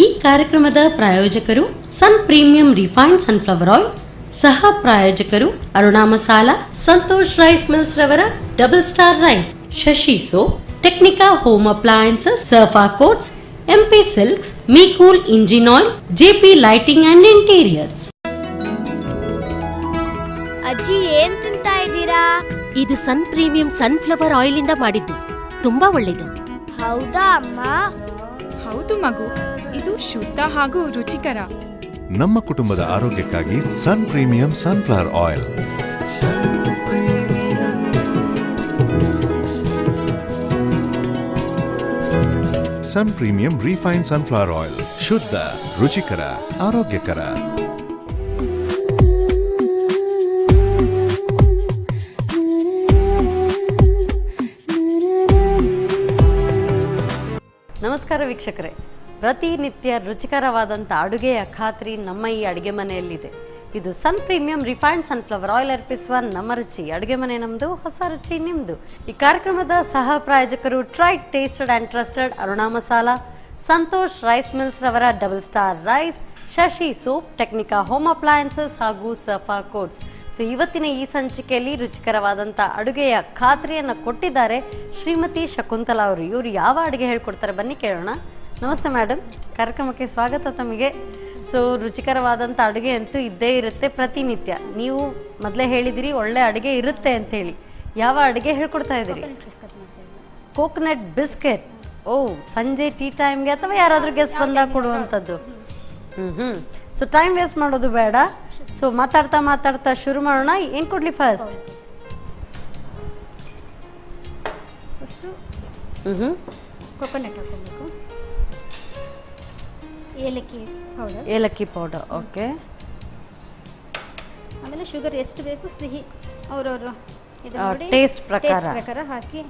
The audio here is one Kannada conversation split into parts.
ಈ ಕಾರ್ಯಕ್ರಮದ ಪ್ರಾಯೋಜಕರು sun premium refined sunflower oil, ಸಹ ಪ್ರಾಯೋಜಕರು ಅರುಣಾ ಮಸಾಲಾ, ಸಂತೋಷ್ ರೈಸ್ ಮಿಲ್ಸ್ ರವರ double star rice, Shashi soap, Technica home appliances, ಸರ್ಫಾ coats, MP silks, ಮೀಕೂಲ್ engine oil, JP lighting and interiors. ಅಜ್ಜಿ ಏನ್ ತಿಂತಾ ಇದ್ದೀರಾ? ಇದು ಸನ್ ಪ್ರೀಮಿಯಂ ಸನ್ಫ್ಲವರ್ ಆಯಿಲ್ ಇಂದ ಮಾಡಿದ್ದು, ತುಂಬಾ ಒಳ್ಳೇದು. ಹೌದಾ ಅಮ್ಮ? ಹೌದು ಮಗು, ಇದು ಶುದ್ಧ ಹಾಗೂ ರುಚಿಕರ. ನಮ್ಮ ಕುಟುಂಬದ ಆರೋಗ್ಯಕ್ಕಾಗಿ ಸನ್ ಪ್ರೀಮಿಯಂ ಸನ್ಫ್ಲವರ್ ಆಯಿಲ್. ಸನ್ ಪ್ರೀಮಿಯಂ ರಿಫೈನ್ ಸನ್ಫ್ಲವರ್ ಆಯಿಲ್, ಶುದ್ಧ, ರುಚಿಕರ, ಆರೋಗ್ಯಕರ. ನಮಸ್ಕಾರ ವೀಕ್ಷಕರೇ, ಪ್ರತಿನಿತ್ಯ ರುಚಿಕರವಾದಂಥ ಅಡುಗೆಯ ಖಾತ್ರಿ ನಮ್ಮ ಈ ಅಡುಗೆ ಮನೆಯಲ್ಲಿದೆ. ಇದು ಸನ್ ಪ್ರೀಮಿಯಂ ರಿಫೈನ್ಡ್ ಸನ್ಫ್ಲವರ್ ಆಯಿಲ್ ಅರ್ಪಿಸುವ ನಮ್ಮ ರುಚಿ. ಅಡುಗೆ ಮನೆ ನಮ್ಮದು, ಹೊಸ ರುಚಿ ನಿಮ್ಮದು. ಈ ಕಾರ್ಯಕ್ರಮದ ಸಹ ಪ್ರಾಯೋಜಕರು tried, tasted and trusted Aruna masala, Santosh rice mills ರವರ double star rice, Shashi soap, Technica home appliances ಹಾಗೂ ಸರ್ಫಾ ಕೋಟ್ಸ್. ಸೊ ಇವತ್ತಿನ ಈ ಸಂಚಿಕೆಯಲ್ಲಿ ರುಚಿಕರವಾದಂಥ ಅಡುಗೆಯ ಖಾತ್ರಿಯನ್ನು ಕೊಟ್ಟಿದ್ದಾರೆ ಶ್ರೀಮತಿ ಶಕುಂತಲಾ ಅವರು. ಇವರು ಯಾವ ಅಡುಗೆ ಹೇಳ್ಕೊಡ್ತಾರೆ ಬನ್ನಿ ಕೇಳೋಣ. ನಮಸ್ತೆ ಮೇಡಮ್, ಕಾರ್ಯಕ್ರಮಕ್ಕೆ ಸ್ವಾಗತ ತಮಗೆ. ಸೊ ರುಚಿಕರವಾದಂಥ ಅಡುಗೆ ಅಂತೂ ಇದ್ದೇ ಇರುತ್ತೆ ಪ್ರತಿನಿತ್ಯ. ನೀವು ಮೊದಲೇ ಹೇಳಿದಿರಿ ಒಳ್ಳೆ ಅಡುಗೆ ಇರುತ್ತೆ ಅಂತೇಳಿ. ಯಾವ ಅಡುಗೆ ಹೇಳ್ಕೊಡ್ತಾ ಇದ್ದೀರಿ? Coconut biscuit. ಓ, ಸಂಜೆ ಟೀ ಟೈಮ್ಗೆ ಅಥವಾ ಯಾರಾದರೂ ಗೆಸ್ಟ್ ಬಂದಾಗ ಕೊಡುವಂಥದ್ದು. ಸೊ ಟೈಮ್ ವೇಸ್ಟ್ ಮಾಡೋದು ಬೇಡ. ಸೊ ಮಾತಾಡ್ತಾ ಮಾತಾಡ್ತಾ ಶುರು ಮಾಡೋಣ. ಏನು ಕೊಡಲಿ ಫಸ್ಟ್? ಕೊಕೊನಟ್ ಹಾಕೋಬೇಕು, ಏಲಕ್ಕಿ ಪೌಡರ್, ಓಕೆ. ಆಮೇಲೆ ಶುಗರ್ ಎಷ್ಟು ಬೇಕು ಸಿಹಿ ಅವರವರು ಟೇಸ್ಟ್ ಪ್ರಕಾರ ಹಾಕಿ.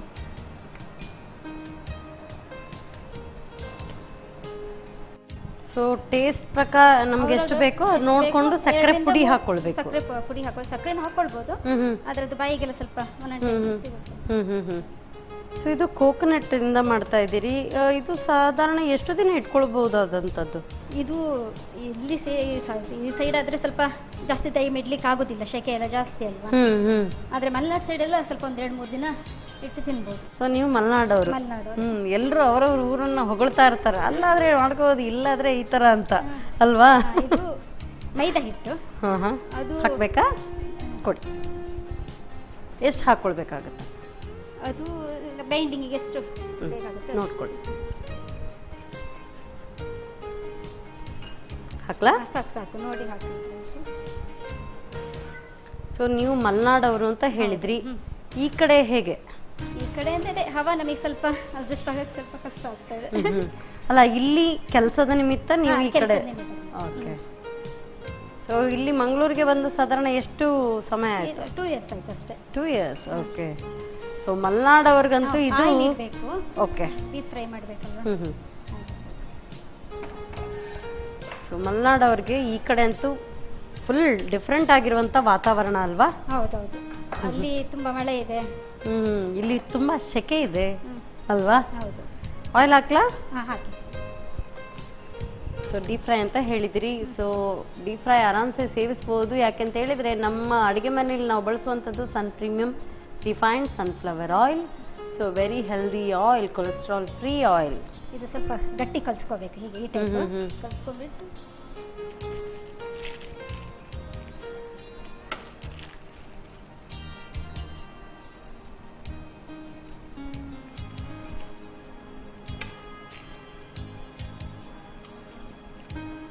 ಸೊ ಟೇಸ್ಟ್ ಪ್ರಕಾರ ನಮ್ಗೆ ಎಷ್ಟು ಬೇಕೋ ಅದು ನೋಡ್ಕೊಂಡು ಸಕ್ಕರೆ ಪುಡಿ ಹಾಕೊಳ್ಬೇಕು. ಸಕ್ಕರೆ ಪುಡಿ ಹಾಕೊಳ್ಳಿ, ಸಕ್ಕರೆನ ಹಾಕೊಳ್ಬೋದು. ಅದರದ್ದು ಬಾಯಿಗೆಲ್ಲ ಸ್ವಲ್ಪ ಸೊ ಇದು ಕೋಕೋನಟ್ ಇಂದ ಮಾಡ್ತಾ ಇದ್ದೀರಿ. ಇದು ಸಾಧಾರಣ ಎಷ್ಟು ದಿನ ಇಟ್ಕೊಳ್ಬಹುದಾದಂಥದ್ದು? ಇದು ಇಲ್ಲಿ ಈ ಸೈಡ್ ಆದ್ರೆ ಸ್ವಲ್ಪ ಜಾಸ್ತಿ ಟೈಮ್ ಇಡ್ಲಿಕ್ಕೆ ಆಗೋದಿಲ್ಲ, ಶೆಕೆ ಎಲ್ಲ ಜಾಸ್ತಿ ಅಲ್ವಾ. ಆದ್ರೆ ಮಲೆನಾಡು ಸೈಡ್ ಎಲ್ಲ ಸ್ವಲ್ಪ ಒಂದ್ 2-3 ದಿನ ಇಟ್ಟು ತಿನ್ಬೋದು. ಸೊ ನೀವು ಮಲೆನಾಡವರು. ಎಲ್ಲರೂ ಅವರವ್ರ ಊರನ್ನ ಹೊಗಳ್ತಾ ಇರ್ತಾರೆ, ಅಲ್ಲಾದ್ರೆ ಮಾಡ್ಕೋಬೋದು, ಇಲ್ಲಾದ್ರೆ ಈ ತರ ಅಂತ ಅಲ್ವಾ. ಇದು ಮೈದಾ ಹಿಟ್ಟು. ಅದು ಹಾಕ್ಬೇಕಾ? ಕೊಡಿ. ಎಷ್ಟು ಹಾಕೊಳ್ಬೇಕಾಗತ್ತೆ? ಅದು ಬೈಂಡಿಂಗಿಗೆ ಎಷ್ಟು ಬೇಕಾಗುತ್ತೆ ನೋಡ್ಕೊಳ್ಳಿ. ಹಾಕ್ಲಾ? ಸಾಕು ನೋಡಿ ಹಾಕಿ. ಸೊ ನೀವು ಮಲೆನಾಡವರು ಅಂತ ಹೇಳಿದ್ರಿ. ಈ ಕಡೆ ಹೇಗೆ? ಈ ಕಡೆ ಅಂದ್ರೆ ಹವಾ ನಮಗೆ ಸ್ವಲ್ಪ ಅಡ್ಜಸ್ಟ್ ಆಗಕ್ಕೆ ಸ್ವಲ್ಪ ಕಷ್ಟ ಆಗ್ತದೆ. ಅಲ್ಲ, ಇಲ್ಲಿ ಕೆಲಸದ ನಿಮಿತ್ತ ನೀವು ಈ ಕಡೆ. ಓಕೆ. ಸೊ ಇಲ್ಲಿ ಮಂಗಳೂರಿಗೆ ಬಂದು ಸಾಧಾರಣ ಎಷ್ಟು ಸಮಯ ಆಯ್ತು? 2 years ಆಯ್ತು ಅಷ್ಟೇ. 2 years, ಓಕೆ. ಸೊ ಮಲೆನಾಡವ್ರಿಗಂತೂ ಇದು ಓಕೆ. ಡೀಪ್ ಫ್ರೈ ಮಾಡಬೇಕಲ್ವಾ. ಸೊ ಮಲೆನಾಡವ್ರಿಗೆ ಈ ಕಡೆ ಅಂತೂ ಫುಲ್ ಡಿಫ್ರೆಂಟ್ ಆಗಿರುವಂಥ ವಾತಾವರಣ ಅಲ್ವಾ? ಹೌದೌದು, ಅಲ್ಲಿ ತುಂಬಾ ಮಳೆ ಇದೆ. ಇಲ್ಲಿ ತುಂಬಾ ಸೆಕೆ ಇದೆ ಅಲ್ವಾ? ಹೌದು. ಆಯಿಲ್ ಹಾಕ್ಲಾ? ಹಾಕಿ. ಸೊ ಡೀಪ್ ಫ್ರೈ ಅಂತ ಹೇಳಿದಿರಿ. ಸೊ ಡೀಪ್ ಫ್ರೈ ಆರಾಮ್ಸೆ ಸೇವಿಸ್ಬೋದು. ಯಾಕೆಂತ ಹೇಳಿದರೆ ನಮ್ಮ ಅಡುಗೆ ಮನೆಯಲ್ಲಿ ನಾವು ಬಳಸುವಂಥದ್ದು sun premium refined sunflower oil. So very healthy oil, cholesterol free oil. ಇದು ಸ್ವಲ್ಪ ಗಟ್ಟಿ ಕಲಿಸ್ಕೋಬೇಕು, ಹೀಗೆ ಈ ಟೈಪ್ ಕಲಿಸ್ಕೊಂಡ್ಬಿಟ್ಟು.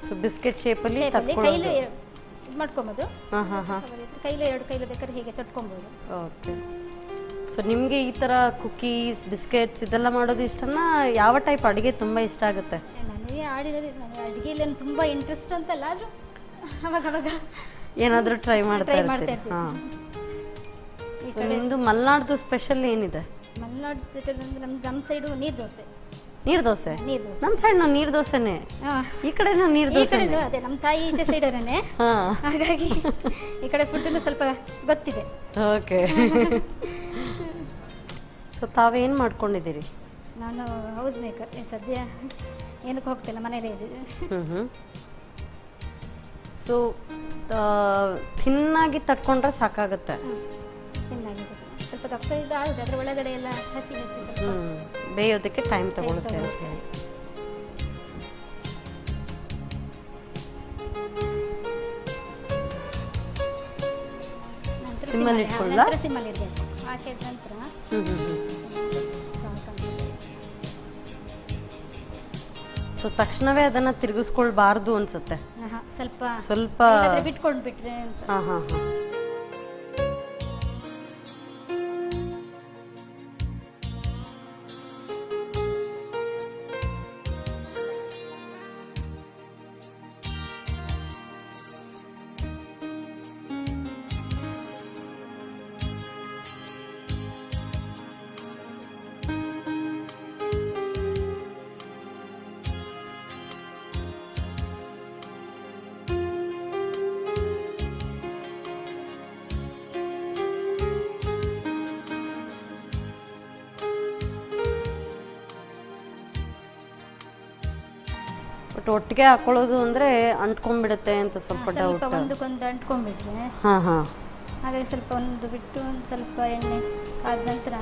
ಸೊ ಬಿಸ್ಕೆಟ್ ಶೇಪಲ್ಲಿ ಕೈಲಿ ಇದು ಮಾಡ್ಕೊಬೋದು. ಕೈಲಿ 2 ಕೈಲಿ ಬೇಕಾದ್ರೆ ಹೀಗೆ ತಟ್ಕೊಬೋದು. ಓಕೆ. ಸೊ ನಿಮಗೆ ಈ ಥರ ಕುಕೀಸ್, ಬಿಸ್ಕೆಟ್ಸ್ ಇದೆಲ್ಲ ಮಾಡೋದು ಇಷ್ಟನಾ? ಯಾವ ಟೈಪ್ ಅಡುಗೆ ತುಂಬ ಇಷ್ಟ ಆಗುತ್ತೆ? ನನಗೆ ಅಡುಗೆಯಲ್ಲಿ ತುಂಬ ಇಂಟ್ರೆಸ್ಟ್ ಅಂತಲ್ಲ, ಆದರೂ ಅವಾಗ ಏನಾದರೂ ಟ್ರೈ ಮಾಡ್ತಾ ಇರ್ತೀರಿ. ಹಾಂ. ಸೊ ನಿಮ್ಮದು ಮಲೆನಾಡ್ದು ಸ್ಪೆಷಲ್ ಏನಿದೆ? ಮಲೆನಾಡು ಸ್ಪೆಷಲ್ ಅಂದರೆ ನಮ್ಮ ಸೈಡು ನೀರು ದೋಸೆ. ನೀರು ದೋಸೆ? ನಮ್ಮ ಸೈಡ್ ನಾವು ನೀರು ದೋಸೆನೇ. ಈ ಕಡೆ ನಾವು ನೀರು ದೋಸೆ. ಅದೇ ನಮ್ಮ ತಾಯಿ ಈಚೆ ಸೈಡರೇ, ಹಾಗಾಗಿ ಈ ಕಡೆ ಫುಡ್ ಸ್ವಲ್ಪ ಗೊತ್ತಿದೆ. ಓಕೆ. ಸೊ ತಾವೇನು ಮಾಡ್ಕೊಂಡಿದ್ದೀರಿ? ನಾನು ಹೌಸ್ ಮೇಕರ್ ಸದ್ಯ. ಏನಕ್ಕೆ ಹೋಗ್ತಿಲ್ಲ, ಮನೇಲೇ ಇದ್ದೀವಿ. ಸೊ ಥಿನ್ನಾಗಿ ತಟ್ಕೊಂಡ್ರೆ ಸಾಕಾಗುತ್ತೆ. ಚೆನ್ನಾಗಿದೆ. ಸ್ವಲ್ಪ ದಪ್ಪ ಇದು ಆಗುತ್ತೆ, ಅದರ ಒಳಗಡೆ ಎಲ್ಲ ಹಸಿ ಹಸಿ ಸ್ವಲ್ಪ ಬೇಯೋದಕ್ಕೆ ಟೈಮ್ ತಗೊಳುತ್ತೆ ಅಂತ ಹೇಳಿ. ನಂತರ ಸಿಮ್ಮಲ್ಲಿ ಇಟ್ಕೊಳ್ಳಾ? ಸಿಮ್ಮಲ್ಲಿ ಇಡಬೇಕು. ಹಾಕಿದ ನಂತರ ಸೊ ತಕ್ಷಣವೇ ಅದನ್ನ ತಿರುಗಿಸ್ಕೊಳ್ಬಾರ್ದು ಅನ್ಸುತ್ತೆ. ಸ್ವಲ್ಪ ಬಿಟ್ಕೊಂಡು ಬಿಟ್ರೆ ಅಂತ. ಹಾ ಹಾ ಹಾ. ಬಟ್ ಒಟ್ಟಿಗೆ ಹಾಕೊಳ್ಳೋದು ಅಂದ್ರೆ ಅಂಟ್ಕೊಂಡ್ಬಿಡುತ್ತೆ ಅಂತ ಸ್ವಲ್ಪ ಡೌಟ್. ಒಂದಕ್ಕೊಂದು ಅಂಟ್ಕೊಂಡ್ಬಿಟ್ರೆ ಹಾ ಹಾ. ಹಾಗಾಗಿ ಸ್ವಲ್ಪ ಒಂದು ಬಿಟ್ಟು ಒಂದು ಸ್ವಲ್ಪ ಎಣ್ಣೆ ಕಾದ ನಂತರ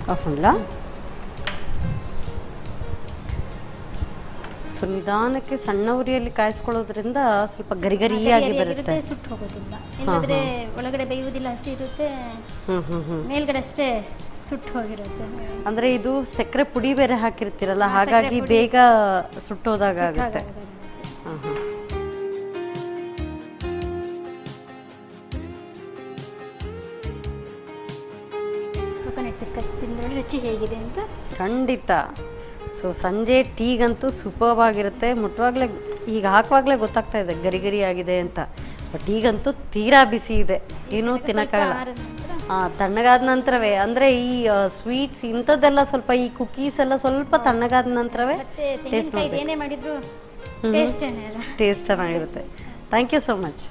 ಹಾಕೊಂಡ್ಲ. ಸೊ ನಿಧಾನಕ್ಕೆ ಸಣ್ಣ ಉರಿಯಲ್ಲಿ ಕಾಯಿಸ್ಕೊಳ್ಳೋದ್ರಿಂದ ಸ್ವಲ್ಪ ಗರಿಗರಿಯಾಗಿ ಬರುತ್ತೆ. ಸುಟ್ಟು ಹೋಗೋದಿಲ್ಲ, ಇಲ್ಲದ್ರೆ ಒಳಗಡೆ ಬೇಯುವುದಿಲ್ಲ, ಹಸಿ ಇರುತ್ತೆ, ಮೇಲ್ಗಡೆ ಅಷ್ಟೇ ಸುಟ್ಟು ಹೋಗಿರುತ್ತೆ. ಅಂದ್ರೆ ಇದು ಸಕ್ಕರೆ ಪುಡಿ ಬೇರೆ ಹಾಕಿರ್ತೀರಲ್ಲ, ಹಾಗಾಗಿ ಬೇಗ ಸುಟ್ಟೋದಾಗುತ್ತೆ. ಹಾ ಹಾ. ಕೋಕೋನಟ್ ಬಿಸ್ಕಟ್ ತಿಂದ್ರೆ ರುಚಿ ಹೇಗಿದೆ ಅಂತ ಖಂಡಿತ. ಸೊ ಸಂಜೆ ಟೀಗಂತೂ ಸೂಪರ್ಬ್ ಆಗಿರುತ್ತೆ. ಮುಟ್ಟುವಾಗಲೇ ಈಗ ಹಾಕುವಾಗಲೇ ಗೊತ್ತಾಗ್ತಾ ಇದೆ ಗರಿ ಗರಿ ಆಗಿದೆ ಅಂತ. ಬಟ್ ಈಗಂತೂ ತೀರಾ ಬಿಸಿ ಇದೆ, ಏನೂ ತಿನ್ನಕ್ಕಾಗಲ್ಲ. ತಣ್ಣಗಾದ ನಂತರವೇ ಅಂದರೆ ಈ ಸ್ವೀಟ್ಸ್ ಇಂಥದ್ದೆಲ್ಲ ಸ್ವಲ್ಪ ಈ ಕುಕೀಸ್ ಎಲ್ಲ ಸ್ವಲ್ಪ ತಣ್ಣಗಾದ ನಂತರವೇ ಟೇಸ್ಟ್ ಮಾಡಿದ್ರು ಟೇಸ್ಟ್ ಚೆನ್ನಾಗಿರುತ್ತೆ. Thank you so much.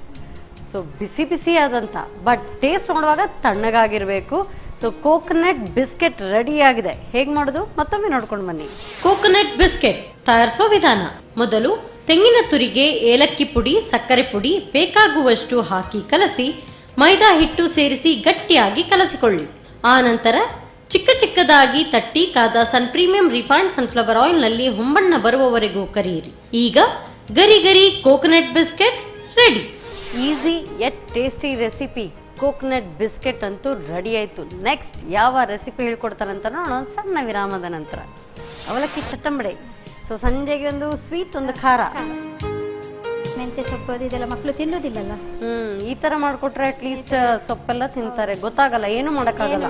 So ಬಿಸಿ ಬಿಸಿ ಆದಂಥ ಬಟ್ ಟೇಸ್ಟ್ ನೋಡುವಾಗ ತಣ್ಣಗಾಗಿರಬೇಕು. ಸೊ ಕೋಕೋನಟ್ ಬಿಸ್ಕೆಟ್ ರೆಡಿ ಆಗಿದೆ. ಹೇಗೆ ಮಾಡೋದು ಮತ್ತೊಮ್ಮೆ ನೋಡ್ಕೊಂಡು ಬನ್ನಿ. ಕೋಕೋನಟ್ ಬಿಸ್ಕೆಟ್ ತಯಾರಿಸುವ ವಿಧಾನ: ಮೊದಲು ತೆಂಗಿನ ತುರಿಗೆ ಏಲಕ್ಕಿ ಪುಡಿ, ಸಕ್ಕರೆ ಪುಡಿ ಬೇಕಾಗುವಷ್ಟು ಹಾಕಿ ಕಲಸಿ ಮೈದಾ ಹಿಟ್ಟು ಸೇರಿಸಿ ಗಟ್ಟಿಯಾಗಿ ಕಲಸಿಕೊಳ್ಳಿ. ಆ ನಂತರ ಚಿಕ್ಕ ಚಿಕ್ಕದಾಗಿ ತಟ್ಟಿ ಕಾದ ಸನ್ ಪ್ರೀಮಿಯಂ ರಿಫೈನ್ಡ್ ಸನ್ಫ್ಲವರ್ ಆಯಿಲ್ ನಲ್ಲಿ ಹೊಂಬಣ್ಣ ಬರುವವರೆಗೂ ಕರಿಯಿರಿ. ಈಗ ಗರಿ ಗರಿ coconut biscuit ready. Easy yet tasty recipe coconut biscuit ಅಂತೂ ರೆಡಿ ಆಯಿತು. ನೆಕ್ಸ್ಟ್ ಯಾವ ರೆಸಿಪಿ ಹೇಳ್ಕೊಡ್ತಾರಂತ ನೋಡೋಣ ಸಣ್ಣ ವಿರಾಮದ ನಂತರ. ಅವಲಕ್ಕಿ ಚಟ್ಟಂಬಡೆ. ಸೊ ಸಂಜೆಗೆ ಒಂದು ಸ್ವೀಟ್, ಒಂದು ಖಾರ. ಮೆಂತ್ಯ ಸೊಪ್ಪು ಇದೆಲ್ಲ ಮಕ್ಕಳು ತಿನ್ನೋದಿಲ್ಲಲ್ಲ. ಈ ತರ ಮಾಡ್ಕೊಟ್ರೆ ಅಟ್ಲೀಸ್ಟ್ ಸೊಪ್ಪೆಲ್ಲ ತಿಂತಾರೆ. ಗೊತ್ತಾಗಲ್ಲ, ಏನು ಮಾಡೋಕ್ಕಾಗಲ್ಲ.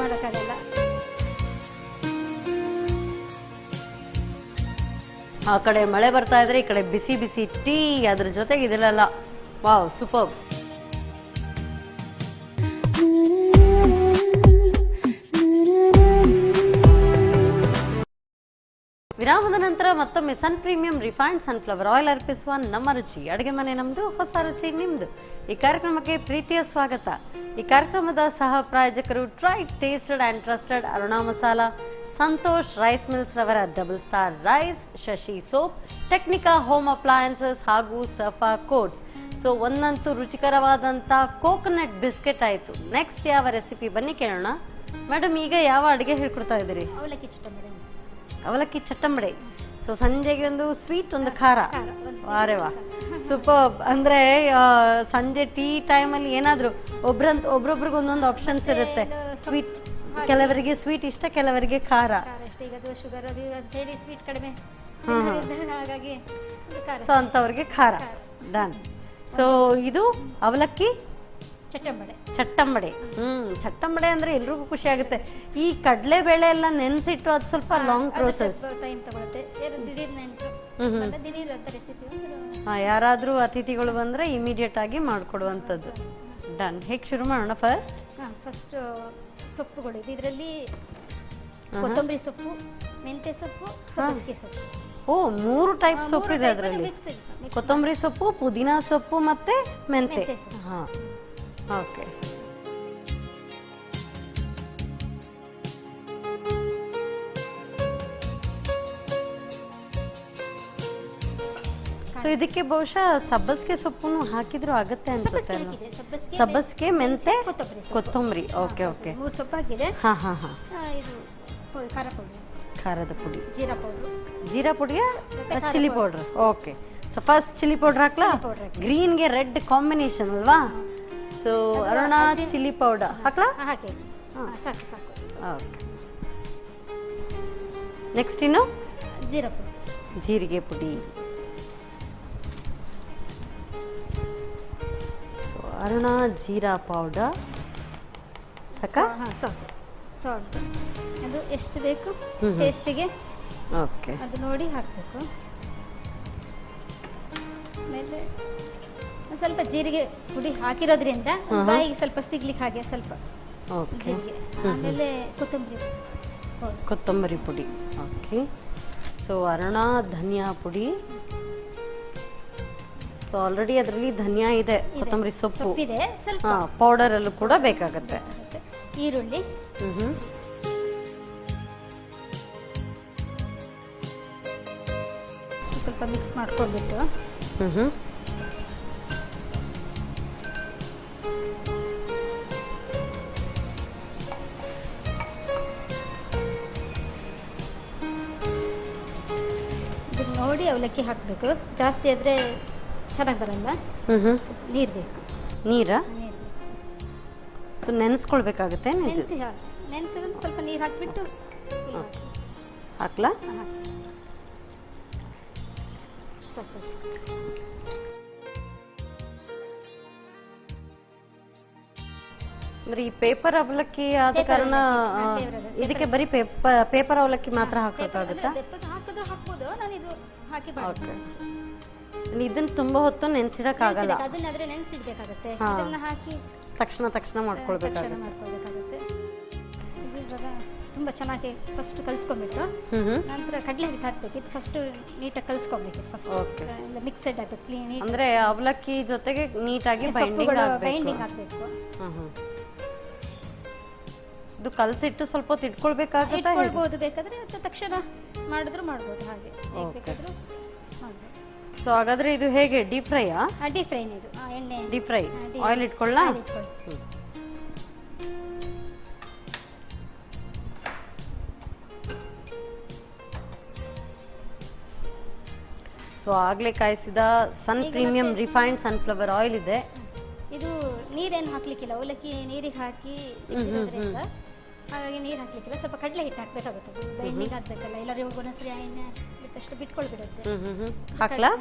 ಆ ಕಡೆ ಮಳೆ ಬರ್ತಾ ಇದ್ರೆ ಈ ಕಡೆ ಬಿಸಿ ಬಿಸಿ ಟೀ, ಅದ್ರ ಜೊತೆಗೆ ಇದೆಲ್ಲ ವಾವ್ ಸೂಪರ್. ವಿರಾಮದ ನಂತರ ಮತ್ತೊಮ್ಮೆ ಸನ್ ಪ್ರೀಮಿಯಂ ರಿಫೈನ್ಡ್ ಸನ್ಫ್ಲವರ್ ಆಯಿಲ್ ಅರ್ಪಿಸುವ ನಮ್ಮ ರುಚಿ ಅಡುಗೆ ಮನೆ ನಮ್ದು, ಹೊಸ ರುಚಿ ನಿಮ್ದು. ಈ ಕಾರ್ಯಕ್ರಮಕ್ಕೆ ಪ್ರೀತಿಯ ಸ್ವಾಗತ. ಈ ಕಾರ್ಯಕ್ರಮದ ಸಹ ಪ್ರಾಯೋಜಕರು try tasted and trusted Aruna Masala, Santosh rice mills ರವರ double star rice, Shashi soap, Technica home appliances ಹಾಗೂ ಸಫಾ ಕೋಟ್ಸ್. ಸೊ ಒಂದಂತೂ ರುಚಿಕರವಾದಂಥ ಕೋಕೋನಟ್ ಬಿಸ್ಕೆಟ್ ಆಯಿತು. ನೆಕ್ಸ್ಟ್ ಯಾವ ರೆಸಿಪಿ ಬನ್ನಿ ಕೇಳೋಣ. ಮೇಡಮ್ ಈಗ ಯಾವ ಅಡುಗೆ ಹೇಳ್ಕೊಡ್ತಾ ಇದ್ದೀರಿ? ಅವಲಕ್ಕಿ ಚಟ್ಟಂಬಡೆ. ಅವಲಕ್ಕಿ ಚಟ್ಟಂಬಡೆ. ಸೊ ಸಂಜೆಗೆ ಒಂದು ಸ್ವೀಟ್, ಒಂದು ಖಾರ. ವಾರೆ ವಾ ಸೂಪರ್. ಅಂದರೆ ಸಂಜೆ ಟೀ ಟೈಮಲ್ಲಿ ಏನಾದರೂ ಒಬ್ರೊಬ್ರಿಗೆ ಒಂದೊಂದು ಆಪ್ಷನ್ಸ್ ಇರುತ್ತೆ. ಸ್ವೀಟ್, ಕೆಲವರಿಗೆ ಸ್ವೀಟ್ ಇಷ್ಟ, ಕೆಲವರಿಗೆ ಖಾರ. ಸೊ ಅಂಥವ್ರಿಗೆ ಖಾರ. ಡನ್. ಸೊ ಇದು ಅವಲಕ್ಕಿ ಚಟ್ಟಂಬಡೆ. ಚಟ್ಟಂಬಡೆ. ಚಟ್ಟಂಬಡೆ ಅಂದ್ರೆ ಎಲ್ರಿಗೂ ಖುಷಿ ಆಗುತ್ತೆ. ಈ ಕಡಲೆಬೇಳೆ ಎಲ್ಲ ನೆನೆಸಿಟ್ಟು ಅದು ಸ್ವಲ್ಪ ಲಾಂಗ್ ಪ್ರೋಸೆಸ್, ಟೈಮ್ ತಗೊಳುತ್ತೆ. ದಿಢೀರ್ ನೆಂಟರು ದಿಢೀರ್ ಅಂತ ರೆಸಿಪಿ. ಯಾರಾದ್ರೂ ಅತಿಥಿಗಳು ಬಂದ್ರೆ ಇಮಿಡಿಯೇಟ್ ಆಗಿ ಮಾಡ್ಕೊಡುವಂಥದ್ದು. ಡನ್. ಹೇಗೆ ಶುರು ಮಾಡೋಣ? ಫಸ್ಟ್ ಸೊಪ್ಪುಗಳು ಇದೆ ಇದರಲ್ಲಿ. ಕೊತ್ತಂಬರಿ ಸೊಪ್ಪು, ಮೆಂತ್ಯ ಸೊಪ್ಪು, ಸಬ್ಬಸಿಗೆ ಸೊಪ್ಪು. ಓ, 3 ಟೈಪ್ ಸೊಪ್ಪು ಇದೆ ಅದರಲ್ಲಿ. ಕೊತ್ತಂಬರಿ ಸೊಪ್ಪು, ಪುದೀನಾ ಸೊಪ್ಪು ಮತ್ತೆ ಮೆಂತೆ. ಹಾ, ಓಕೆ. ಸೊ ಇದಕ್ಕೆ ಬಹುಶಃ ಸಬ್ಬಸಿಗೆ ಸೊಪ್ಪು ಹಾಕಿದ್ರು ಆಗತ್ತೆ ಅನ್ಸುತ್ತೆ ಅಲ್ವಾ? ಸಬ್ಬಸಿಗೆ, ಮೆಂತೆ, ಕೊತ್ತಂಬರಿ. Okay okay. 3 ಸೊಪ್ಪು ಹಾಕಿದೆ. ಹಾ ಹಾ ಹಾ. ಇದು ಖಾರ ಪೌಡರ್, ಖಾರದ ಪುಡಿ, ಜೀರಾ ಪೌಡರ್. ಜೀರಾ ಪುಡಿಯ chilli powder. Okay. So first chilli powder ಹಾಕ್ಲಾ? ಗ್ರೀನ್ಗೆ ರೆಡ್ ಕಾಂಬಿನೇಷನ್ ಅಲ್ವಾ? ಸೊ ಅರುಣ ಚಿಲ್ಲಿ ಪೌಡರ್ ಹಾಕ್ಲಾ? ಹಾಕಿ. ಸಾಕು ಸಾಕು. ಓಕೆ. ನೆಕ್ಸ್ಟ್ ಇನ್ನು ಜೀರಾ ಪುಡಿ, ಜೀರಿಗೆ ಪುಡಿ. ಸೊ ಅರುಣ ಜೀರಾ ಪೌಡರ್ ಸಾಕಾ? ಹಾಂ ಸಾಕು. ಸಾಲ್ಟ್ ಅದು ಎಷ್ಟು ಬೇಕು ಟೇಸ್ಟಿಗೆ, ಓಕೆ, ಅದು ನೋಡಿ ಹಾಕಬೇಕು. ಆಮೇಲೆ ಸ್ವಲ್ಪ ಜೀರಿಗೆ ಪುಡಿ ಹಾಕಿರೋದ್ರಿಂದ ಬಾಯಿಗೆ ಸ್ವಲ್ಪ ಸಿಗ್ಲಿಕ್ಕೆ ಹಾಗೆ ಸ್ವಲ್ಪ ಓಕೆ. ಜೀರಿಗೆ. ಆಮೇಲೆ ಕೊತ್ತಂಬರಿ ಪೌಡರ್, ಕೊತ್ತಂಬರಿ ಪುಡಿ. ಓಕೆ. ಸೊ ಅರುಣ ಧನಿಯಾ ಪುಡಿ. ಸೊ ಆಲ್ರೆಡಿ ಅದರಲ್ಲಿ ಧನಿಯಾ ಇದೆ, ಕೊತ್ತಂಬರಿ ಸೊಪ್ಪು ಸೊಪ್ಪಿದೆ ಸ್ವಲ್ಪ. ಪೌಡರಲ್ಲೂ ಕೂಡ ಬೇಕಾಗುತ್ತೆ. ಈರುಳ್ಳಿ, ಸ್ವಲ್ಪ ಮಿಕ್ಸ್ ಮಾಡ್ಕೊಂಡ್ಬಿಟ್ಟು ಇದನ್ನ ನೋಡಿ ಅವಲಕ್ಕಿ ಹಾಕಬೇಕು. ಜಾಸ್ತಿ ಆದರೆ ಚೆನ್ನಾಗಿ ಬರಲ್ಲ. ನೀರು ಬೇಕು. ನೀರಾ? ನೀರು ಸೊ ನೆನೆಸ್ಕೊಳ್ಬೇಕಾಗತ್ತೆ. ನೆನೆಸಿದ್ರೆ ಸ್ವಲ್ಪ ನೀರು ಹಾಕಿಬಿಟ್ಟು ಹಾಕ್ಲಾ? ಅಂದ್ರೆ ಈ ಪೇಪರ್ ಅವಲಕ್ಕಿ ಆದ ಕಾರಣ ಇದಕ್ಕೆ ಬರೀ ಪೇಪರ್ ಅವಲಕ್ಕಿ ಮಾತ್ರ ಹಾಕೋಕ್ಕಾಗುತ್ತಾ? ಹಾಕಿದ್ರೆ ಹಾಕ್ಬೋದು. ನಾನು ಇದು ಹಾಕಿ ಇದನ್ನ ತುಂಬಾ ಹೊತ್ತು ನೆನ್ಸಿಡಕ್ ಆಗಲ್ಲ. ಅದನ್ನಾದ್ರೆ ನೆನೆಸಿಡ್ಬೇಕಾಗತ್ತೆ. ಇದನ್ನ ಹಾಕಿ ತಕ್ಷಣ ಮಾಡ್ಕೊಳ್ಬೇಕಾಗುತ್ತೆ. ಇದು ಇವಾಗ ತುಂಬ ಚೆನ್ನಾಗಿ ಫಸ್ಟ್ ಕಲಿಸ್ಕೊಂಡ್ಬಿಟ್ಟು ನಂತರ ಕಡಲೆ ಹಿಟ್ಟು ಹಾಕ್ಬೇಕಿತ್ತು. ಫಸ್ಟ್ ನೀಟಾಗಿ ಕಲಿಸ್ಕೊಬೇಕಿತ್ತು. ಫಸ್ಟ್ ಎಲ್ಲ ಮಿಕ್ಸೆಡ್ ಆಗಬೇಕು ಕ್ಲೀನ್. ಅಂದ್ರೆ ಅವಲಕ್ಕಿ ಜೊತೆಗೆ ನೀಟಾಗಿ ಬೈಂಡಿಂಗ್ ಆಗಬೇಕು. ಇದು ಕಲಸಿಟ್ಟು ಸ್ವಲ್ಪ ಹೊತ್ತು ಇಟ್ಕೊಳ್ಬೇಕಾಗುತ್ತೆ. ಇಟ್ಕೊಳ್ಬಹುದು ಬೇಕಾದ್ರೆ, ಅಥವಾ ತಕ್ಷಣ ಮಾಡಿದ್ರು ಮಾಡ್ಬೋದು. ಹಾಗೆ ಬೇಕಾದ್ರೂ ಮಾಡ್ಬೋದು. ಸೊ ಹಾಗಾದ್ರೆ ಇದು ಹೇಗೆ ಡೀಪ್ ಫ್ರೈಯಾ? ಡೀಪ್ ಫ್ರೈನೇ ಇದು. ಎಣ್ಣೆ ಡೀಪ್ ಫ್ರೈ. ಆಯಿಲ್ ಇಟ್ಕೊಳ್ಳಾ? ಸೊ ಆಗಲೇ ಕಾಯಿಸಿದ ಸನ್ ಪ್ರೀಮಿಯಂ ರಿಫೈನ್ಡ್ ಸನ್ಫ್ಲವರ್ ಆಯಿಲ್ ಇದೆ. ಇದು ನೀರೇನು ಹಾಕ್ಲಿಕ್ಕಿಲ್ಲ, ಅವಲಕ್ಕಿ ನೀರಿಗೆ ಹಾಕಿ ಇಟ್ಟಿರೋದ್ರಿಂದ ಹಾಗಾಗಿ ನೀರು ಹಾಕ್ಲಿಕ್ಕಿಲ್ಲ. ಸ್ವಲ್ಪ ಕಡಲೆ ಹಿಟ್ಟು ಹಾಕ್ಬೇಕಾಗುತ್ತೆ, ಬೈಂಡಿಂಗ್ ಆಗ್ಬೇಕಲ್ಲ. ಎಲ್ಲರೂ ಒಂದೊಂದ್ಸರಿ ಎಣ್ಣೆ ಬಿಟ್ಟಷ್ಟು ಬಿಟ್ಕೊಳ್ಬಿಡುತ್ತೆ. ಹಾಕ್ಲಾ?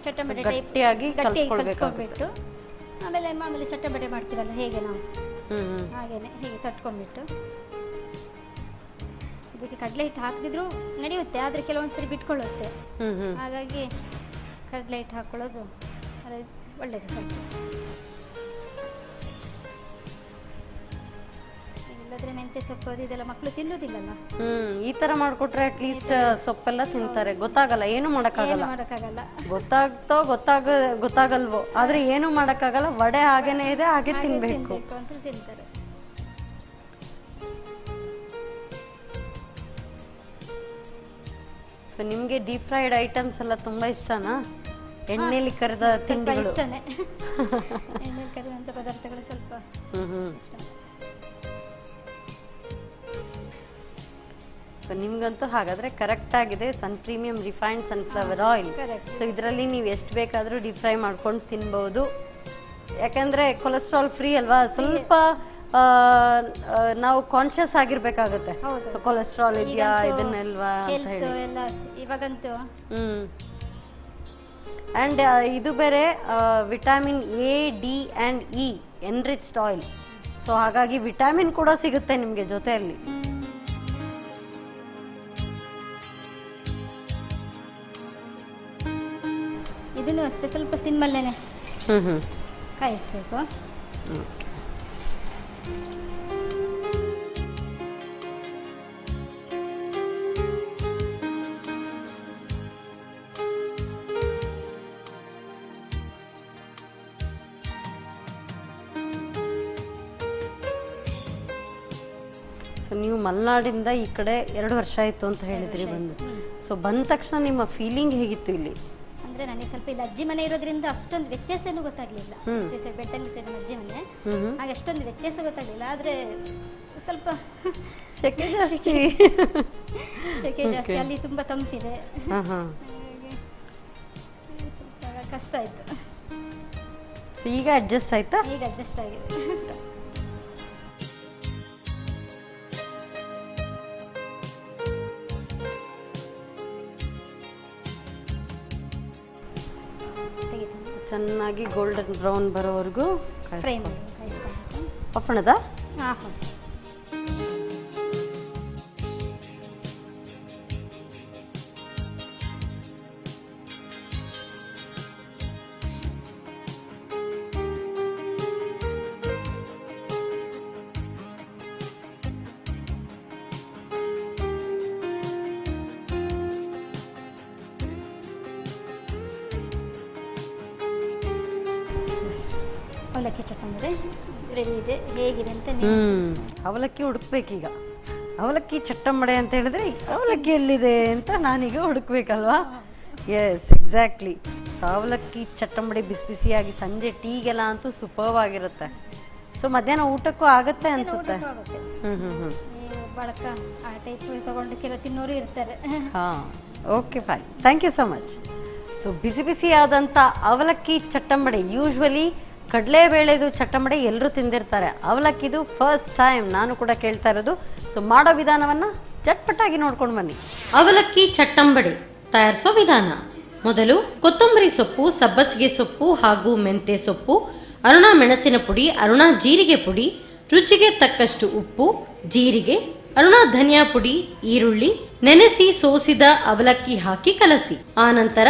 ಚಟ್ಟಂಬಡೆ ಗಟ್ಟಿಯಾಗಿ ಕಲಿಸ್ಕೊಂಡ್ಬಿಟ್ಟು ಆಮೇಲೆ ಮಾಮೂಲಿ ಚಟ್ಟಂಬಡೆ ಮಾಡ್ತೀರಲ್ಲ ಹೇಗೆ ನಾವು ಹಾಗೇನೆ ಹೀಗೆ ತಟ್ಕೊಂಡ್ಬಿಟ್ಟು ಇದಕ್ಕೆ ಕಡಲೆ ಹಿಟ್ಟು ಹಾಕಿದ್ರು ನಡೆಯುತ್ತೆ. ಆದರೆ ಕೆಲವೊಂದ್ಸರಿ ಬಿಟ್ಕೊಳ್ಳುತ್ತೆ. ಹಾಗಾಗಿ ಕಡಲೆ ಹಿಟ್ಟು ಹಾಕೊಳ್ಳೋದು ಒಳ್ಳೇದು. ಸ್ವಲ್ಪ ಇಲ್ಲದ್ರೆ ಮೆಂತ್ಯ ಸೊಪ್ಪು ಅದು ಇದೆಲ್ಲ ಮಕ್ಕಳು ತಿನ್ನೋದಿಲ್ಲಲ್ಲ. ಈ ತರ ಮಾಡ್ಕೊಟ್ರೆ ಅಟ್ಲೀಸ್ಟ್ ಸೊಪ್ಪೆಲ್ಲ ತಿಂತಾರೆ. ಗೊತ್ತಾಗಲ್ಲ, ಏನು ಮಾಡಕ್ಕಾಗಲ್ಲ. ಗೊತ್ತಾಗಲ್ವೋ, ಆದ್ರೆ ಏನು ಮಾಡಕ್ಕಾಗಲ್ಲ. ವಡೆ ಹಾಗೇನೆ ಇದೆ, ಹಾಗೆ ತಿನ್ಬೇಕು ಅಂತ ತಿಂತಾರೆ. ಸೊ ನಿಮ್ಗೆ ಡೀಪ್ ಫ್ರೈಡ್ ಐಟಮ್ಸ್ ಎಲ್ಲ ತುಂಬಾ ಇಷ್ಟನಾ? ಎಣ್ಣೆಲಿ ಕರೆದ ತಿಂಡಿಗಳು? ಇಷ್ಟನೇ. ಎಣ್ಣೆಲಿ ಕರೆದಂತ ಪದಾರ್ಥಗಳು ಸ್ವಲ್ಪ ಇಷ್ಟ. ಸೊ ನಿಮ್ಗಂತೂ ಹಾಗಾದರೆ ಕರೆಕ್ಟ್ ಆಗಿದೆ sun premium refined sunflower oil. correct. So ಇದರಲ್ಲಿ ನೀವು ಎಷ್ಟು ಬೇಕಾದರೂ ಡೀಪ್ ಫ್ರೈ ಮಾಡ್ಕೊಂಡು ತಿನ್ಬೋದು, ಯಾಕಂದರೆ ಕೊಲೆಸ್ಟ್ರಾಲ್ ಫ್ರೀ ಅಲ್ವಾ. ಸ್ವಲ್ಪ ನಾವು ಕಾನ್ಷಿಯಸ್ ಆಗಿರ್ಬೇಕಾಗುತ್ತೆ. ಹೌದು. ಸೊ ಕೊಲೆಸ್ಟ್ರಾಲ್ ಇದೆಯಾ ಇದನ್ನೆಲ್ವಾ ಅಂತ ಹೆಲ್ತ್ ಹೇಳಿ. ಎಲ್ಲ ಇವಾಗಂತೂ ಆ್ಯಂಡ್ ಇದು ಬೇರೆ vitamin A D and E enriched oil. So ಹಾಗಾಗಿ ವಿಟಮಿನ್ ಕೂಡ ಸಿಗುತ್ತೆ ನಿಮಗೆ ಜೊತೆಯಲ್ಲಿ. ಇದನ್ನು ಅಷ್ಟೇ ಸ್ವಲ್ಪ ಸಿಮ್ಮಲ್ಲೇನೆ ಕಾಯಿಸ್ಬೇಕು. ಸೊ ನೀವು ಮಲೆನಾಡಿಂದ ಈ ಕಡೆ 2 ವರ್ಷ ಆಯಿತು ಅಂತ ಹೇಳಿದ್ರಿ ಬಂದು. ಸೊ ಬಂದ ತಕ್ಷಣ ನಿಮ್ಮ ಫೀಲಿಂಗ್ ಹೇಗಿತ್ತು ಇಲ್ಲಿ? ಅಂದ್ರೆ ನನಗೆ ಸ್ವಲ್ಪ ಇಲ್ಲಿ ಅಜ್ಜಿ ಮನೆ ಇರೋದ್ರಿಂದ ಅಷ್ಟೊಂದು ವ್ಯತ್ಯಾಸ ಏನು ಗೊತ್ತಾಗ್ಲಿಲ್ಲ. ಅಜ್ಜಿ ಸೈಡ್ ಬೆಟ್ಟಂಗಿ ಸೈಡ್ ಅಜ್ಜಿ ಮನೆ, ಹಾಗೆ ಅಷ್ಟೊಂದು ವ್ಯತ್ಯಾಸ ಗೊತ್ತಾಗ್ಲಿಲ್ಲ. ಆದ್ರೆ ಸ್ವಲ್ಪ ಸೆಕೆ ಜಾಸ್ತಿ. ಸೆಕೆ ಜಾಸ್ತಿ, ಅಲ್ಲಿ ತುಂಬಾ ತಂಪಿದೆ, ಹಾಂ ಸ್ವಲ್ಪ ಕಷ್ಟ ಆಯ್ತು. ಸೊ ಈಗ ಅಡ್ಜಸ್ಟ್ ಆಯ್ತಾ? ಈಗ ಅಡ್ಜಸ್ಟ್ ಆಗಿದೆ. ಚೆನ್ನಾಗಿ ಗೋಲ್ಡನ್ ಬ್ರೌನ್ ಬರೋವರೆಗೂ ಫ್ರೈ ಮಾಡಿ ಕಾಯಿಸ್ಕೊಂಡು. ಅಪ್ಪಣದ ಹಾಂ. ಅವಲಕ್ಕಿ ಚಟ್ನಿ ರೆಡಿ ಇದೆ, ಹೇಗಿದೆ ಅಂತ ಅವಲಕ್ಕಿ ಹುಡುಕ್ಬೇಕೀಗ. ಅವಲಕ್ಕಿ ಚಟ್ಟಂಬಡೆ ಅಂತ ಹೇಳಿದ್ರೆ ಅವಲಕ್ಕಿ ಎಲ್ಲಿದೆ ಅಂತ ನಾನೀಗ ಹುಡುಕ್ಬೇಕಲ್ವಾ? S, exactly. ಸೊ ಅವಲಕ್ಕಿ ಚಟ್ಟಂಬಡೆ ಬಿಸಿ ಬಿಸಿಯಾಗಿ ಸಂಜೆ ಟೀಗೆಲ್ಲ ಅಂತೂ ಸೂಪರ್ವ್ ಆಗಿರುತ್ತೆ. ಸೊ ಮಧ್ಯಾಹ್ನ ಊಟಕ್ಕೂ ಆಗುತ್ತೆ ಅನ್ಸುತ್ತೆ. ಬಳಕ ಆ ಟೈಪ್ ತಗೊಂಡು ಕೆಲವು ತಿನ್ನೋರು ಇರ್ತಾರೆ. ಹಾಂ, okay, fine, thank you so much. So ಬಿಸಿ ಬಿಸಿಯಾದಂಥ ಅವಲಕ್ಕಿ ಚಟ್ಟಂಬಡೆ, ಯೂಶ್ವಲಿ ಕಡಲೆಬೇಳೆದು ಚಟ್ಟಂಬಡೆ ಎಲ್ಲರೂ ತಿಂದಿರ್ತಾರೆ. ಅವಲಕ್ಕಿದು ಫಸ್ಟ್ ಟೈಮ್ ನಾನು ಕೂಡ ಕೇಳ್ತಾ ಇರೋದು. ಸೊ ಮಾಡೋ ವಿಧಾನವನ್ನು ಚಟ್ಪಟ್ಟಾಗಿ ನೋಡ್ಕೊಂಡು ಬನ್ನಿ. ಅವಲಕ್ಕಿ ಚಟ್ಟಂಬಡೆ ತಯಾರಿಸುವ ವಿಧಾನ: ಮೊದಲು ಕೊತ್ತಂಬರಿ ಸೊಪ್ಪು, ಸಬ್ಬಸಿಗೆ ಸೊಪ್ಪು ಹಾಗೂ ಮೆಂತೆ ಸೊಪ್ಪು, ಅರುಣ ಮೆಣಸಿನ ಪುಡಿ, ಅರುಣ ಜೀರಿಗೆ ಪುಡಿ, ರುಚಿಗೆ ತಕ್ಕಷ್ಟು ಉಪ್ಪು, ಜೀರಿಗೆ, ಅರುಣ ಧನಿಯಾ ಪುಡಿ, ಈರುಳ್ಳಿ, ನೆನೆಸಿ ಸೋಸಿದ ಅವಲಕ್ಕಿ ಹಾಕಿ ಕಲಸಿ. ಆನಂತರ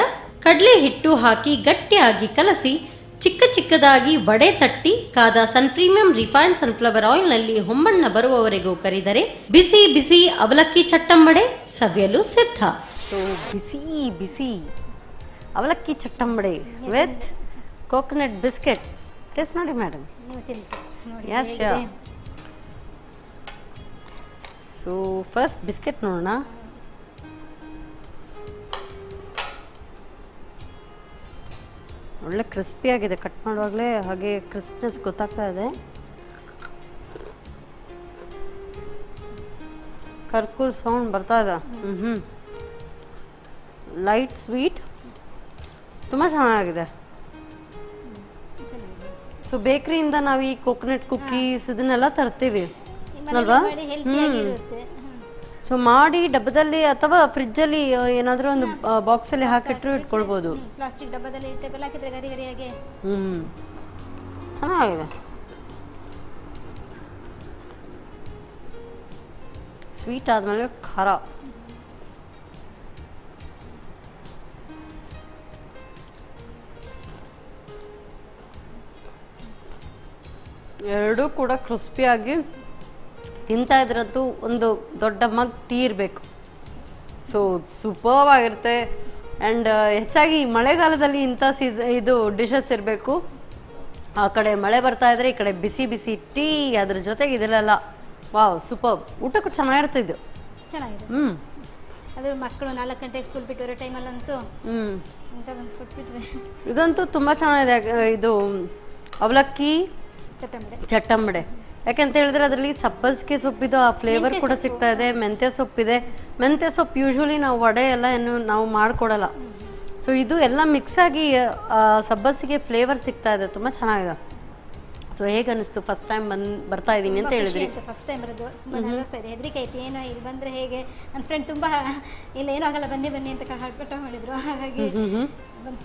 ಕಡಲೆ ಹಿಟ್ಟು ಹಾಕಿ ಗಟ್ಟಿಯಾಗಿ ಕಲಸಿ ಚಿಕ್ಕ ಚಿಕ್ಕದಾಗಿ ವಡೆ ತಟ್ಟಿ ಕಾದ ಸನ್ ಪ್ರೀಮಿಯಂ ರಿಫೈನ್ಡ್ ಸನ್ಫ್ಲವರ್ ಆಯಿಲ್ ನಲ್ಲಿ ಹೊಂಬಣ್ಣ ಬರುವವರೆಗೂ ಕರಿದರೆ ಬಿಸಿ ಬಿಸಿ ಅವಲಕ್ಕಿ ಚಟ್ಟಂಬಡೆ ಸವಿಯಲು ಸಿದ್ಧ. ಸೊ ಬಿಸಿ ಬಿಸಿ ಅವಲಕ್ಕಿ ಚಟ್ಟಂಬಡೆ ವಿತ್ ಕೋಕೋನಟ್ ಬಿಸ್ಕೆಟ್. ಟೇಸ್ಟ್ ನೋಡಿ ಮೇಡಮ್. ನೀವು ತಿನ್ನಿ ನೋಡಿ. Yeah sure. So first biscuit ನೋಡೋಣ. ಒಳ್ಳೆ ಕ್ರಿಸ್ಪಿ ಆಗಿದೆ, ಕಟ್ ಮಾಡುವಾಗಲೇ ಹಾಗೆ ಕ್ರಿಸ್ಪಿನೆಸ್ ಗೊತ್ತಾಗ್ತಾ ಇದೆ. ಕರ್ಕೂರ್ ಸೌಂಡ್ ಬರ್ತಾ ಇದೆ. ಲೈಟ್ ಸ್ವೀಟ್, ತುಂಬ ಚೆನ್ನಾಗಿದೆ. ಸೊ ಬೇಕ್ರಿಯಿಂದ ನಾವು ಈ ಕೋಕೋನಟ್ ಕುಕ್ಕೀಸ್ ಇದನ್ನೆಲ್ಲ ತರ್ತೀವಿ ಅಲ್ವಾ? ಸೊ ಮಾಡಿ ಡಬ್ಬದಲ್ಲಿ ಅಥವಾ ಫ್ರಿಜ್ಜಲ್ಲಿ ಏನಾದರೂ ಒಂದು ಬಾಕ್ಸಲ್ಲಿ ಹಾಕಿಟ್ರು ಇಟ್ಕೊಳ್ಬೋದು. ಪ್ಲಾಸ್ಟಿಕ್ ಡಬ್ಬದಲ್ಲಿ ಟೇಬಲ್ ಹಾಕಿದ್ರೆ ಗರಿ ಗರಿಯಾಗಿ. ಚೆನ್ನಾಗಿದೆ. ಸ್ವೀಟ್ ಆದಮೇಲೆ ಖಾರ. ಎರಡೂ ಕೂಡ ಕ್ರಿಸ್ಪಿಯಾಗಿ ತಿಂತಾ ಇದ್ರಂತೂ ಒಂದು ದೊಡ್ಡ ಮಗ್ ಟೀ ಇರಬೇಕು. ಸೊ ಸೂಪರ್ವ್ ಆಗಿರುತ್ತೆ. ಆ್ಯಂಡ್ ಹೆಚ್ಚಾಗಿ ಮಳೆಗಾಲದಲ್ಲಿ ಇಂಥ ಇದು ಡಿಶಸ್ ಇರಬೇಕು. ಆ ಕಡೆ ಮಳೆ ಬರ್ತಾ ಇದ್ರೆ ಈ ಕಡೆ ಬಿಸಿ ಬಿಸಿ ಟೀ, ಅದ್ರ ಜೊತೆಗೆ ಇದೆಲ್ಲ ವಾವ್ ಸೂಪರ್. ಊಟಕ್ಕೂ ಚೆನ್ನಾಗಿರುತ್ತೆ ಇದು. ಚೆನ್ನಾಗಿದೆ. ಅದು ಮಕ್ಕಳು 4 ಗಂಟೆಗೆ ಸ್ಕೂಲ್ ಬಿಟ್ಟು ಬರೋ ಟೈಮಲ್ಲಂತೂ ಅಂತ ಒಂದು ಕೊಟ್ಬಿಟ್ರೆ ಇದಂತೂ ತುಂಬ ಚೆನ್ನಾಗಿದೆ. ಇದು ಅವಲಕ್ಕಿ ಚಟ್ಟಂಬಡೆ. ಚಟ್ಟಂಬಡೆ ಯಾಕೆಂತ ಹೇಳಿದ್ರೆ ಅದರಲ್ಲಿ ಸಬ್ಬಸಿಗೆ ಸೊಪ್ಪಿದು ಆ ಫ್ಲೇವರ್ ಕೂಡ ಸಿಗ್ತಾ ಇದೆ, ಮೆಂತ್ಯ ಸೊಪ್ಪಿದೆ. ಮೆಂತ್ಯ ಸೊಪ್ಪು ಯೂಶ್ವಲಿ ನಾವು ವಡೆ ಎಲ್ಲ ಏನು ನಾವು ಮಾಡಿಕೊಡಲ್ಲ. ಸೊ ಇದು ಎಲ್ಲ ಮಿಕ್ಸ್ ಆಗಿ ಸಬ್ಬಸಿಗೆ ಫ್ಲೇವರ್ ಸಿಗ್ತಾ ಇದೆ, ತುಂಬ ಚೆನ್ನಾಗಿದೆ. ಸೊ ಹೇಗೆ ಅನಿಸ್ತು ಫಸ್ಟ್ ಟೈಮ್ ಬರ್ತಾ ಇದ್ದೀನಿ ಅಂತ ಹೇಳಿದ್ರಿ? ಫಸ್ಟ್ ಟೈಮ್ ಬರೋದು ತುಂಬ ನರ್ವಸ್ ಇದೆ, ಹೆದರಿಕೆ ಆಯ್ತು. ಏನೋ ಇಲ್ಲಿ ಬಂದರೆ ಹೇಗೆ, ನನ್ನ ಫ್ರೆಂಡ್ ತುಂಬ ಇಲ್ಲ ಏನೂ ಆಗಲ್ಲ ಬನ್ನಿ ಬನ್ನಿ ಅಂತ ಹಠ ಮಾಡಿದ್ರು, ಹಾಗಾಗಿ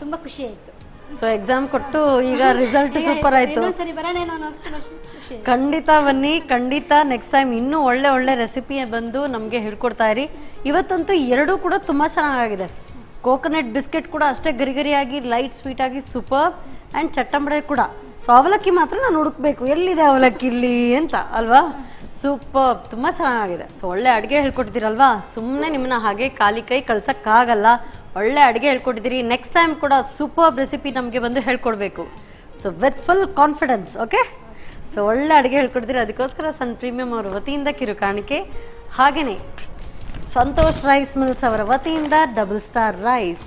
ತುಂಬ ಖುಷಿ ಆಯಿತು. ಸೊ ಎಕ್ಸಾಮ್ ಕೊಟ್ಟು ಈಗ ರಿಸಲ್ಟ್ ಸೂಪರ್ ಆಯಿತು. ಸರಿ ಬರೋಣೇನೋ ಅನ್ನೋ ಅಷ್ಟು ಖುಷಿ. ಖಂಡಿತ ಬನ್ನಿ, ಖಂಡಿತ ನೆಕ್ಸ್ಟ್ ಟೈಮ್ ಇನ್ನೂ ಒಳ್ಳೆ ಒಳ್ಳೆ ರೆಸಿಪಿ ಬಂದು ನಮಗೆ ಹೇಳ್ಕೊಡ್ತಾ ಇರಿ. ಇವತ್ತಂತೂ ಎರಡೂ ಕೂಡ ತುಂಬ ಚೆನ್ನಾಗಿದೆ. ಕೋಕೋನಟ್ ಬಿಸ್ಕೆಟ್ ಕೂಡ ಅಷ್ಟೇ ಗರಿಗರಿಯಾಗಿ ಲೈಟ್ ಸ್ವೀಟ್ ಆಗಿ ಸೂಪರ್, ಆ್ಯಂಡ್ ಚಟ್ಟಂಬಡೆ ಕೂಡ. ಸೊ ಅವಲಕ್ಕಿ ಮಾತ್ರ ನಾನು ಹುಡುಕ್ಬೇಕು, ಎಲ್ಲಿದೆ ಅವಲಕ್ಕಿ ಇಲ್ಲಿ ಅಂತ ಅಲ್ವಾ. ಸೂಪರ್, ತುಂಬ ಚೆನ್ನಾಗಿದೆ. ಸೊ ಒಳ್ಳೆ ಅಡುಗೆ ಹೇಳ್ಕೊಟ್ಟಿದ್ದೀರಲ್ವಾ, ಸುಮ್ಮನೆ ನಿಮ್ಮನ್ನ ಹಾಗೆ ಖಾಲಿ ಕೈ ಕಳ್ಸೋಕ್ಕಾಗಲ್ಲ. ಒಳ್ಳೆ ಅಡುಗೆ ಹೇಳ್ಕೊಟ್ಟಿದ್ದೀರಿ. ನೆಕ್ಸ್ಟ್ ಟೈಮ್ ಕೂಡ ಸೂಪರ್ ರೆಸಿಪಿ ನಮಗೆ ಬಂದು ಹೇಳ್ಕೊಡ್ಬೇಕು. So with full confidence. Okay, so ಒಳ್ಳೆ ಅಡುಗೆ ಹೇಳ್ಕೊಡ್ತೀರಿ. ಅದಕ್ಕೋಸ್ಕರ ಸನ್ ಪ್ರೀಮಿಯಂ ಅವರ ವತಿಯಿಂದ ಕಿರು ಕಾಣಿಕೆ. ಹಾಗೆಯೇ ಸಂತೋಷ್ ರೈಸ್ ಮಿಲ್ಸ್ ಅವರ ವತಿಯಿಂದ ಡಬಲ್ ಸ್ಟಾರ್ ರೈಸ್.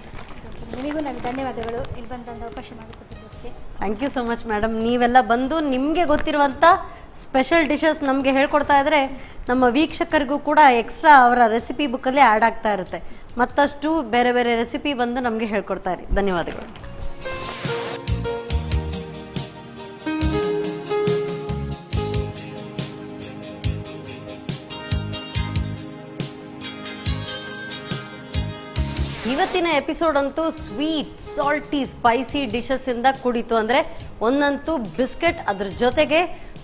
ನಿಮಗೂ ನನಗೆ ಧನ್ಯವಾದಗಳು, ಇಲ್ಲಿ ಬಂದಂಥ ಅವಕಾಶ ಮಾಡಿಕೊಟ್ಟಿದ್ದಕ್ಕೆ. Thank you so much madam. ನೀವೆಲ್ಲ ಬಂದು ನಿಮಗೆ ಗೊತ್ತಿರುವಂಥ ಸ್ಪೆಷಲ್ ಡಿಶಸ್ ನಮಗೆ ಹೇಳ್ಕೊಡ್ತಾ ಇದ್ರೆ ನಮ್ಮ ವೀಕ್ಷಕರಿಗೂ ಕೂಡ ಎಕ್ಸ್ಟ್ರಾ ಅವರ ರೆಸಿಪಿ ಬುಕ್ಕಲ್ಲಿ ಆ್ಯಡ್ ಆಗ್ತಾ ಇರುತ್ತೆ. ಮತ್ತಷ್ಟು ಬೇರೆ ಬೇರೆ ರೆಸಿಪಿ ಬಂದು ನಮಗೆ ಹೇಳ್ಕೊಡ್ತಾ ಇರಿ. ಧನ್ಯವಾದಗಳು. ಇವತ್ತಿನ ಎಪಿಸೋಡ್ ಅಂತೂ ಸ್ವೀಟ್, ಸಾಲ್ಟಿ, ಸ್ಪೈಸಿ ಡಿಶಸ್ ಇಂದ ಕೂಡಿತು. ಅಂದರೆ ಒಂದಂತೂ ಬಿಸ್ಕೆಟ್, ಅದ್ರ ಜೊತೆಗೆ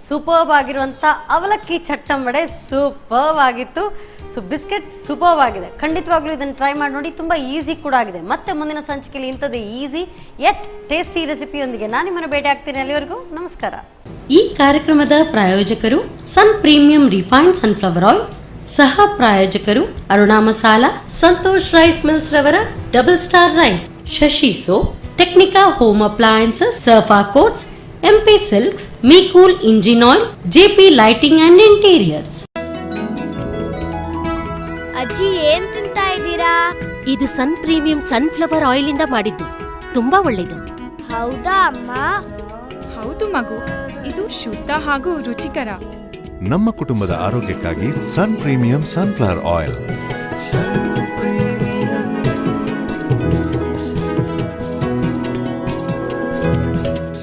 ಸೂಪರ್ಬ್ ಆಗಿರುವಂಥ ಅವಲಕ್ಕಿ ಚಟ್ಟಂಬಡೆ ಸೂಪರ್ಬ್ ಆಗಿತ್ತು. ಸೊ ಬಿಸ್ಕೆಟ್ ಸೂಪರ್ಬ್ ಆಗಿದೆ. ಖಂಡಿತವಾಗ್ಲೂ ಇದನ್ನು ಟ್ರೈ ಮಾಡಿ ನೋಡಿ, ತುಂಬ ಈಸಿ ಕೂಡ ಆಗಿದೆ. ಮತ್ತೆ ಮುಂದಿನ ಸಂಚಿಕೆಯಲ್ಲಿ ಇಂಥದ್ದು ಈಸಿ ಯೆಟ್ ಟೇಸ್ಟಿ ರೆಸಿಪಿಯೊಂದಿಗೆ ನಾನು ನಿಮ್ಮನ್ನು ಭೇಟಿ ಆಗ್ತೀನಿ. ಅಲ್ಲಿವರೆಗೂ ನಮಸ್ಕಾರ. ಈ ಕಾರ್ಯಕ್ರಮದ ಪ್ರಾಯೋಜಕರು sun premium refined sunflower oil, ಸಹ ಪ್ರಾಯೋಜಕರು ಅರುಣಾ ಮಸಾಲಾ, ಸಂತೋಷ್ ರೈಸ್ ಮಿಲ್ಸ್ ರವರ double star rice, Shashi soap, Technica home appliances, ಸರ್ಫಾ coats, MP silks, ಮೀಕೂಲ್ engine oil, JP lighting and interiors. ಅಜ್ಜಿ ಏನ್ ತಿಂತಾ ಇದ್ದೀರಾ? ಇದು ಸನ್ ಪ್ರೀಮಿಯಂ ಸನ್ಫ್ಲವರ್ ಆಯಿಲ್ ಇಂದ ಮಾಡಿದ್ದು, ತುಂಬಾ ಒಳ್ಳೆಯದು. ಹೌದಾ ಅಮ್ಮ? ಹೌದು ಮಗು, ಇದು ಶುದ್ಧ ಹಾಗೂ ರುಚಿಕರ. ನಮ್ಮ ಕುಟುಂಬದ ಆರೋಗ್ಯಕ್ಕಾಗಿ ಸನ್ ಪ್ರೀಮಿಯಂ ಸನ್ಫ್ಲವರ್ ಆಯಿಲ್.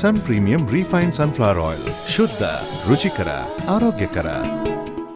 ಸನ್ ಪ್ರೀಮಿಯಂ ರಿಫೈನ್ಡ್ ಸನ್ಫ್ಲವರ್ ಆಯಿಲ್, ಶುದ್ಧ, ರುಚಿಕರ, ಆರೋಗ್ಯಕರ.